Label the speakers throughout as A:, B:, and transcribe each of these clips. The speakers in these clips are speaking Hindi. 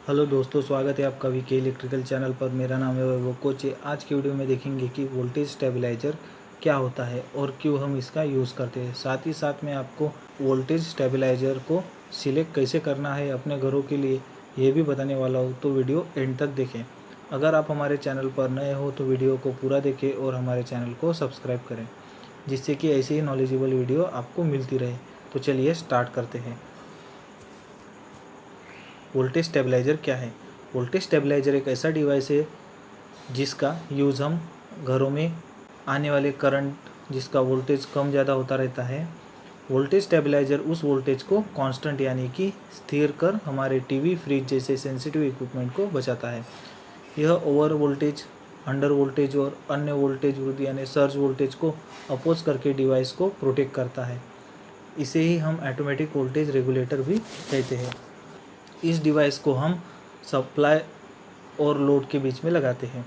A: हेलो दोस्तों, स्वागत है आपका वीके इलेक्ट्रिकल चैनल पर। मेरा नाम है वैभव कोचे। आज की वीडियो में देखेंगे कि वोल्टेज स्टेबलाइज़र क्या होता है और क्यों हम इसका यूज़ करते हैं। साथ ही साथ मैं आपको वोल्टेज स्टेबलाइज़र को सिलेक्ट कैसे करना है अपने घरों के लिए ये भी बताने वाला हूँ, तो वीडियो एंड तक देखें। अगर आप हमारे चैनल पर नए हो तो वीडियो को पूरा देखें और हमारे चैनल को सब्सक्राइब करें, जिससे कि ऐसी ही नॉलेजेबल वीडियो आपको मिलती रहे। तो चलिए स्टार्ट करते हैं। वोल्टेज स्टेबलाइज़र क्या है? वोल्टेज स्टेबलाइज़र एक ऐसा डिवाइस है जिसका यूज़ हम घरों में आने वाले करंट, जिसका वोल्टेज कम ज़्यादा होता रहता है। वोल्टेज स्टेबलाइज़र उस वोल्टेज को कांस्टेंट यानी कि स्थिर कर हमारे टीवी, फ्रिज जैसे सेंसिटिव इक्विपमेंट को बचाता है। यह ओवर वोल्टेज, अंडर वोल्टेज और अन्य वोल्टेज वृद्धि यानी सर्ज वोल्टेज को अपोज करके डिवाइस को प्रोटेक्ट करता है। इसे ही हम ऑटोमेटिक वोल्टेज रेगुलेटर भी कहते हैं। इस डिवाइस को हम सप्लाई और लोड के बीच में लगाते हैं।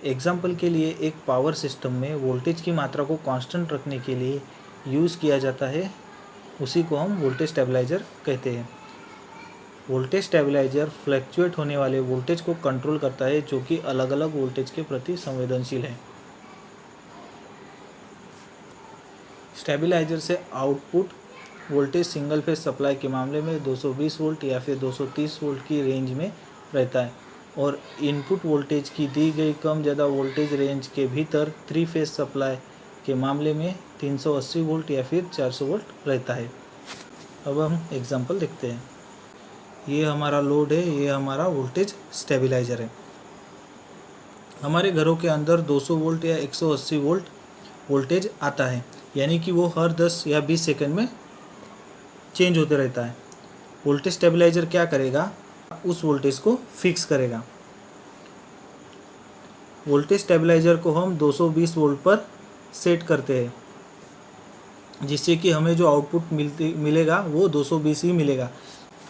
A: एग्जाम्पल के लिए एक पावर सिस्टम में वोल्टेज की मात्रा को कांस्टेंट रखने के लिए यूज़ किया जाता है, उसी को हम वोल्टेज स्टेबलाइज़र कहते हैं। वोल्टेज स्टेबलाइज़र फ्लक्चुएट होने वाले वोल्टेज को कंट्रोल करता है, जो कि अलग अलग वोल्टेज के प्रति संवेदनशील है। स्टेबलाइज़र से output voltage single phase supply के मामले में 220 वोल्ट या फिर 230 वोल्ट की रेंज में रहता है, और इनपुट वोल्टेज की दी गई कम ज़्यादा वोल्टेज रेंज के भीतर 3 फेज सप्लाई के मामले में 380 वोल्ट या फिर 400 वोल्ट रहता है। अब हम एग्जांपल देखते हैं। ये हमारा लोड है, ये हमारा वोल्टेज स्टेबलाइज़र है। हमारे घरों के अंदर 200 वोल्ट या 180 वोल्ट वोल्टेज आता है, यानी कि वो हर 10 या 20 सेकंड में चेंज होते रहता है। वोल्टेज स्टेबलाइज़र क्या करेगा? उस वोल्टेज को फिक्स करेगा। वोल्टेज स्टेबलाइज़र को हम 220 वोल्ट पर सेट करते हैं, जिससे कि हमें जो आउटपुट मिलेगा वो 220 ही मिलेगा।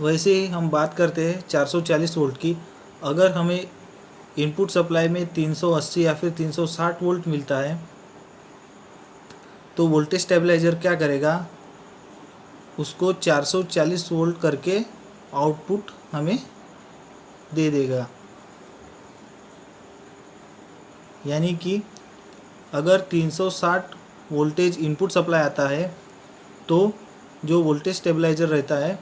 A: वैसे ही हम बात करते हैं 440 वोल्ट की। अगर हमें इनपुट सप्लाई में 380 या फिर 360 वोल्ट मिलता है, तो वोल्टेज स्टेबलाइज़र क्या करेगा? उसको 440 वोल्ट करके आउटपुट हमें दे देगा। यानी कि अगर 360 वोल्टेज इनपुट सप्लाई आता है, तो जो वोल्टेज स्टेबलाइज़र रहता है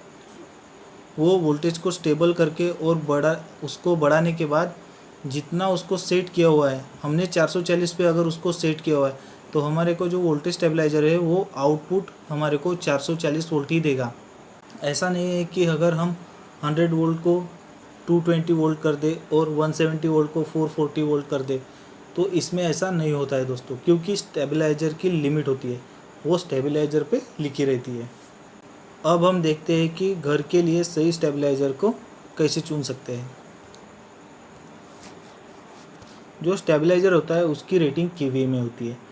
A: वो वोल्टेज को स्टेबल करके और उसको बढ़ाने के बाद जितना उसको सेट किया हुआ है, हमने 440 पे अगर उसको सेट किया हुआ है, तो हमारे को जो वोल्टेज स्टेबलाइज़र है वो आउटपुट हमारे को 440 वोल्ट ही देगा। ऐसा नहीं है कि अगर हम 100 वोल्ट को 220 वोल्ट कर दे और 170 वोल्ट को 440 वोल्ट कर दे, तो इसमें ऐसा नहीं होता है दोस्तों, क्योंकि स्टेबलाइज़र की लिमिट होती है, वो स्टेबलाइज़र पे लिखी रहती है। अब हम देखते हैं कि घर के लिए सही स्टेबलाइज़र को कैसे चुन सकते हैं। जो स्टेबलाइज़र होता है उसकी रेटिंग केवीए में होती है।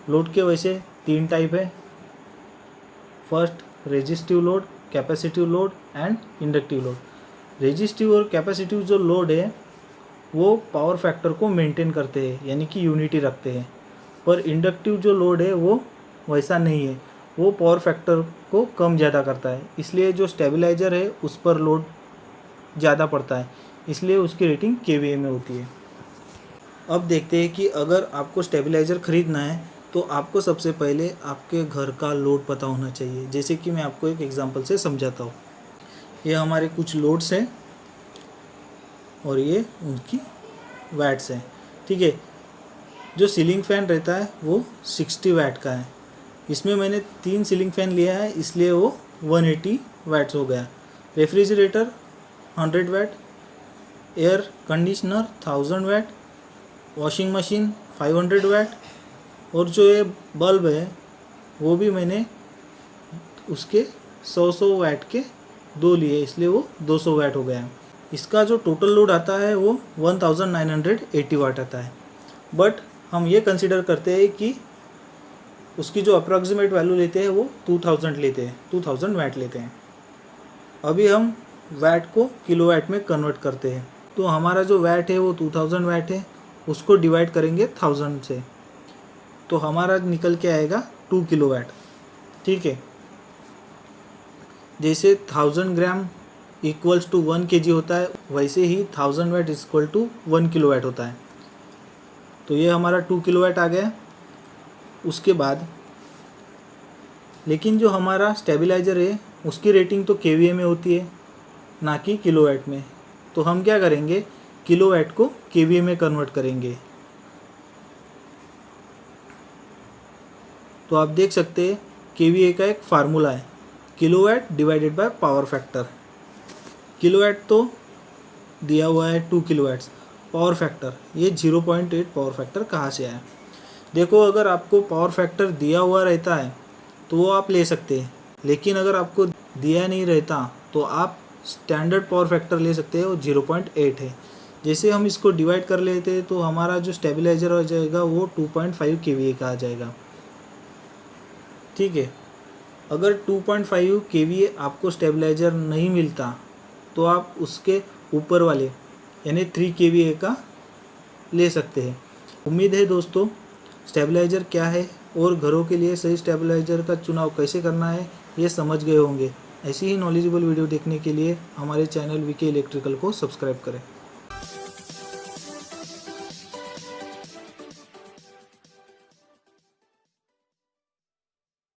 A: लोड के वैसे 3 टाइप है। First, resistive load, capacitive load and inductive load. Resistive और कैपेसिटिव जो लोड है वो पावर फैक्टर को मेंटेन करते हैं, यानी कि यूनिटी रखते हैं। पर इंडक्टिव जो लोड है वो वैसा नहीं है, वो पावर फैक्टर को कम ज़्यादा करता है। इसलिए जो स्टेबलाइज़र है उस पर लोड ज़्यादा पड़ता है, इसलिए उसकी रेटिंग केवीए में होती है। अब देखते हैं कि अगर आपको स्टेबलाइज़र ख़रीदना है तो आपको सबसे पहले आपके घर का लोड पता होना चाहिए। जैसे कि मैं आपको एक एग्जांपल से समझाता हूँ। ये हमारे कुछ लोड्स हैं और ये उनकी वैट्स हैं, ठीक है। जो सीलिंग फ़ैन रहता है वो 60 वैट का है। इसमें मैंने 3 सीलिंग फ़ैन लिया है, इसलिए वो 180 वैट्स हो गया। Refrigerator 100 watt, air conditioner 1000 watt, washing machine 500 watt, और जो ये बल्ब है वो भी मैंने उसके 100 वैट के 2 लिए, इसलिए वो 200 वैट हो गया। इसका जो टोटल लोड आता है वो 1980 वाट आता है। बट हम ये कंसिडर करते हैं कि उसकी जो अप्रॉक्सीमेट वैल्यू लेते हैं वो 2000 लेते हैं, 2000 वैट लेते हैं। अभी हम वैट को किलोवाट में कन्वर्ट करते हैं, तो हमारा जो वैट है वो 2000 वैट है, उसको डिवाइड करेंगे 1000 से, तो हमारा निकल के आएगा 2 किलोवाट, ठीक है। जैसे 1000 ग्राम इक्वल्स टू 1 kg होता है, वैसे ही 1000 वाट इक्वल टू 1 किलोवाट होता है। तो ये हमारा 2 किलोवाट आ गया। उसके बाद लेकिन जो हमारा स्टेबलाइज़र है उसकी रेटिंग तो केवीए में होती है, ना कि किलोवाट में। तो हम क्या करेंगे, किलोवाट को केवीए में कन्वर्ट करेंगे। तो आप देख सकते हैं केवीए का एक फार्मूला है, kilowatt divided by power factor. Kilowatt तो दिया हुआ है 2 किलोवाट्स, पावर फैक्टर ये 0.8 पावर फैक्टर कहाँ से आया। देखो, अगर आपको पावर फैक्टर दिया हुआ रहता है तो वो आप ले सकते हैं, लेकिन अगर आपको दिया नहीं रहता तो आप स्टैंडर्ड पावर फैक्टर ले सकते हैं, वो 0.8 है। जैसे हम इसको डिवाइड कर लेते हैं तो हमारा जो स्टेबलाइज़र हो जाएगा वो 2.5 केवीए का आ जाएगा। ठीक है, अगर 2.5 केवीए आपको स्टेबलाइज़र नहीं मिलता तो आप उसके ऊपर वाले यानी 3 केवीए का ले सकते हैं। उम्मीद है दोस्तों स्टेबलाइज़र क्या है और घरों के लिए सही स्टेबलाइज़र का चुनाव कैसे करना है ये समझ गए होंगे। ऐसी ही नॉलेजेबल वीडियो देखने के लिए हमारे चैनल वीके इलेक्ट्रिकल को सब्सक्राइब करें।